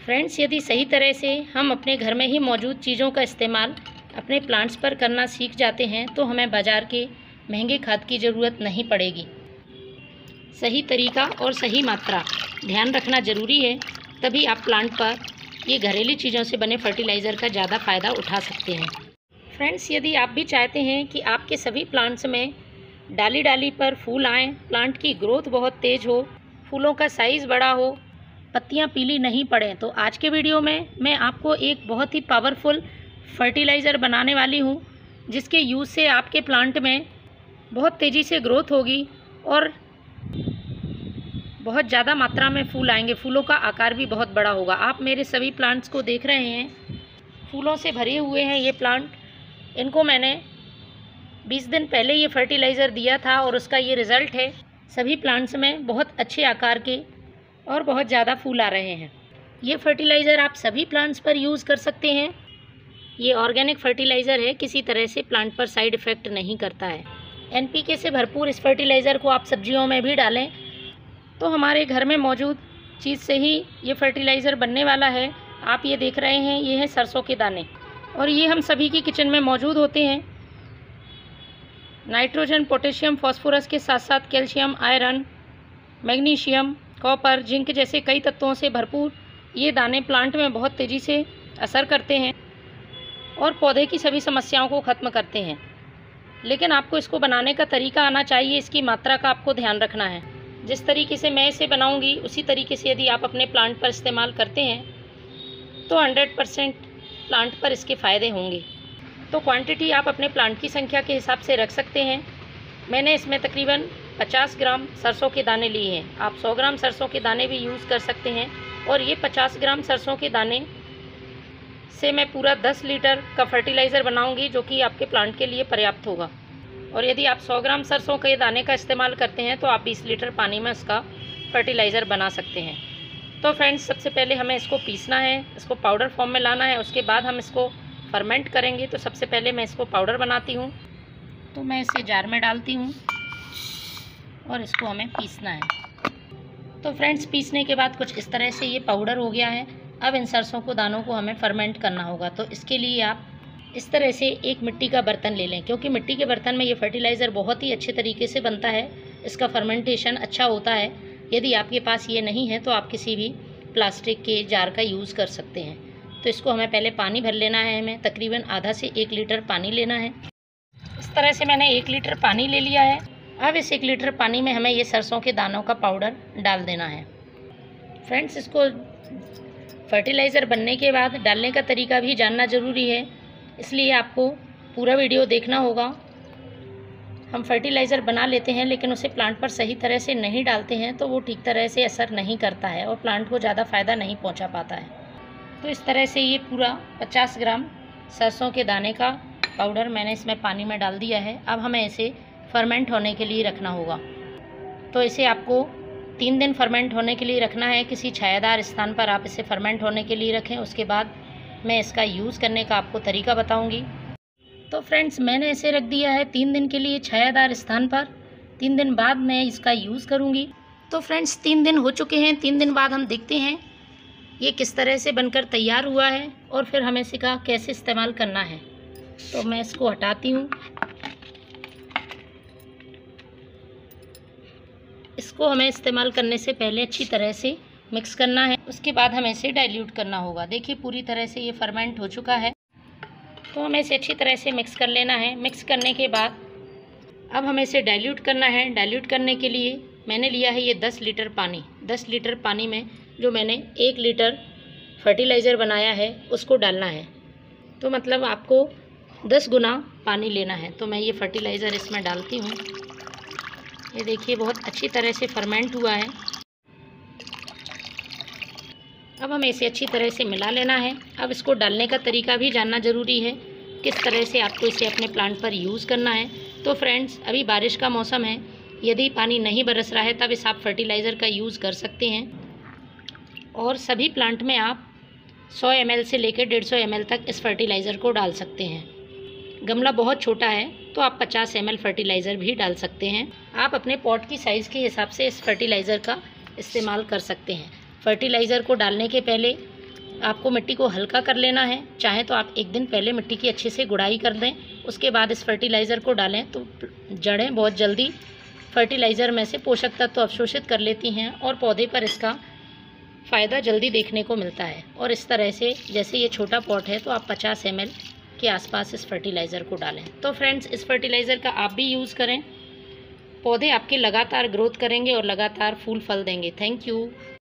Friends, यदि सही तरह से हम अपने घर में ही मौजूद चीज़ों का इस्तेमाल अपने प्लांट्स पर करना सीख जाते हैं तो हमें बाज़ार के महंगे खाद की ज़रूरत नहीं पड़ेगी। सही तरीका और सही मात्रा ध्यान रखना ज़रूरी है, तभी आप प्लांट पर ये घरेलू चीज़ों से बने फर्टिलाइज़र का ज़्यादा फ़ायदा उठा सकते हैं। फ्रेंड्स, यदि आप भी चाहते हैं कि आपके सभी प्लांट्स में डाली डाली पर फूल आएँ, प्लांट की ग्रोथ बहुत तेज़ हो, फूलों का साइज़ बड़ा हो, पत्तियां पीली नहीं पड़ें, तो आज के वीडियो में मैं आपको एक बहुत ही पावरफुल फर्टिलाइज़र बनाने वाली हूं, जिसके यूज़ से आपके प्लांट में बहुत तेज़ी से ग्रोथ होगी और बहुत ज़्यादा मात्रा में फूल आएंगे। फूलों का आकार भी बहुत बड़ा होगा। आप मेरे सभी प्लांट्स को देख रहे हैं, फूलों से भरे हुए हैं ये प्लांट। इनको मैंने 20 दिन पहले ये फर्टिलाइज़र दिया था और उसका ये रिज़ल्ट है। सभी प्लांट्स में बहुत अच्छे आकार के और बहुत ज़्यादा फूल आ रहे हैं। ये फर्टिलाइज़र आप सभी प्लांट्स पर यूज़ कर सकते हैं। ये ऑर्गेनिक फर्टिलाइज़र है, किसी तरह से प्लांट पर साइड इफ़ेक्ट नहीं करता है। एनपीके से भरपूर इस फर्टिलाइज़र को आप सब्जियों में भी डालें तो हमारे घर में मौजूद चीज़ से ही ये फर्टिलाइज़र बनने वाला है। आप ये देख रहे हैं, ये हैं सरसों के दाने और ये हम सभी की किचन में मौजूद होते हैं। नाइट्रोजन, पोटेशियम, फॉस्फोरस के साथ साथ calcium, iron, magnesium, copper, zinc जैसे कई तत्वों से भरपूर ये दाने प्लांट में बहुत तेज़ी से असर करते हैं और पौधे की सभी समस्याओं को ख़त्म करते हैं। लेकिन आपको इसको बनाने का तरीका आना चाहिए, इसकी मात्रा का आपको ध्यान रखना है। जिस तरीके से मैं इसे बनाऊंगी उसी तरीके से यदि आप अपने प्लांट पर इस्तेमाल करते हैं तो 100% प्लांट पर इसके फ़ायदे होंगे। तो क्वांटिटी आप अपने प्लांट की संख्या के हिसाब से रख सकते हैं। मैंने इसमें तकरीबन 50 ग्राम सरसों के दाने लिए हैं। आप 100 ग्राम सरसों के दाने भी यूज़ कर सकते हैं और ये 50 ग्राम सरसों के दाने से मैं पूरा 10 लीटर का फर्टिलाइज़र बनाऊंगी, जो कि आपके प्लांट के लिए पर्याप्त होगा। और यदि आप 100 ग्राम सरसों के दाने का इस्तेमाल करते हैं तो आप 20 लीटर पानी में इसका फर्टिलाइज़र बना सकते हैं। तो फ्रेंड्स, सबसे पहले हमें इसको पीसना है, इसको पाउडर फॉर्म में लाना है। उसके बाद हम इसको फर्मेंट करेंगे। तो सबसे पहले मैं इसको पाउडर बनाती हूँ। तो मैं इसे जार में डालती हूँ और इसको हमें पीसना है। तो फ्रेंड्स, पीसने के बाद कुछ इस तरह से ये पाउडर हो गया है। अब इन सरसों को दानों को हमें फर्मेंट करना होगा। तो इसके लिए आप इस तरह से एक मिट्टी का बर्तन ले लें, क्योंकि मिट्टी के बर्तन में ये फर्टिलाइज़र बहुत ही अच्छे तरीके से बनता है। इसका फर्मेंटेशन अच्छा होता है। यदि आपके पास ये नहीं है तो आप किसी भी प्लास्टिक के जार का यूज़ कर सकते हैं। तो इसको हमें पहले पानी भर लेना है। हमें तकरीबन आधा से 1 लीटर पानी लेना है। इस तरह से मैंने 1 लीटर पानी ले लिया है। अब इस 1 लीटर पानी में हमें ये सरसों के दानों का पाउडर डाल देना है। फ्रेंड्स, इसको फर्टिलाइज़र बनने के बाद डालने का तरीका भी जानना ज़रूरी है, इसलिए आपको पूरा वीडियो देखना होगा। हम फर्टिलाइज़र बना लेते हैं लेकिन उसे प्लांट पर सही तरह से नहीं डालते हैं तो वो ठीक तरह से असर नहीं करता है और प्लांट को ज़्यादा फ़ायदा नहीं पहुंचा पाता है। तो इस तरह से ये पूरा 50 ग्राम सरसों के दाने का पाउडर मैंने इसमें पानी में डाल दिया है। अब हमें इसे फर्मेंट होने के लिए रखना होगा। तो इसे आपको 3 दिन फर्मेंट होने के लिए रखना है। किसी छायादार स्थान पर आप इसे फर्मेंट होने के लिए रखें। उसके बाद मैं इसका यूज़ करने का आपको तरीका बताऊंगी। तो फ्रेंड्स, मैंने इसे रख दिया है 3 दिन के लिए छायादार स्थान पर। 3 दिन बाद मैं इसका यूज़ करूंगी। तो फ्रेंड्स, 3 दिन हो चुके हैं। 3 दिन बाद हम देखते हैं ये किस तरह से बनकर तैयार हुआ है और फिर हमें इसका कैसे इस्तेमाल करना है। तो मैं इसको हटाती हूँ। इसको हमें इस्तेमाल करने से पहले अच्छी तरह से मिक्स करना है। उसके बाद हमें इसे डाइल्यूट करना होगा। देखिए, पूरी तरह से ये फर्मेंट हो चुका है। तो हमें इसे अच्छी तरह से मिक्स कर लेना है। मिक्स करने के बाद अब हमें इसे डाइल्यूट करना है। डाइल्यूट करने के लिए मैंने लिया है ये 10 लीटर पानी। 10 लीटर पानी में जो मैंने 1 लीटर फर्टिलाइज़र बनाया है उसको डालना है। तो मतलब आपको 10 गुना पानी लेना है। तो मैं ये फर्टिलाइज़र इसमें डालती हूँ। ये देखिए, बहुत अच्छी तरह से फर्मेंट हुआ है। अब हमें इसे अच्छी तरह से मिला लेना है। अब इसको डालने का तरीका भी जानना ज़रूरी है, किस तरह से आपको इसे अपने प्लांट पर यूज़ करना है। तो फ्रेंड्स, अभी बारिश का मौसम है। यदि पानी नहीं बरस रहा है तब इस आप फर्टिलाइज़र का यूज़ कर सकते हैं। और सभी प्लांट में आप 100 ml से लेकर 150 ml तक इस फर्टिलाइज़र को डाल सकते हैं। गमला बहुत छोटा है तो आप 50 ml फर्टिलाइज़र भी डाल सकते हैं। आप अपने पॉट की साइज़ के हिसाब से इस फर्टिलाइज़र का इस्तेमाल कर सकते हैं। फर्टिलाइज़र को डालने के पहले आपको मिट्टी को हल्का कर लेना है। चाहे तो आप एक दिन पहले मिट्टी की अच्छे से गुड़ाई कर दें, उसके बाद इस फर्टिलाइज़र को डालें तो जड़ें बहुत जल्दी फर्टिलाइज़र में से पोषक तत्व अवशोषित कर लेती हैं और पौधे पर इसका फ़ायदा जल्दी देखने को मिलता है। और इस तरह से, जैसे ये छोटा पॉट है तो आप 50 ml के आसपास इस फर्टिलाइज़र को डालें। तो फ्रेंड्स, इस फर्टिलाइज़र का आप भी यूज़ करें। पौधे आपके लगातार ग्रोथ करेंगे और लगातार फूल फल देंगे। Thank you.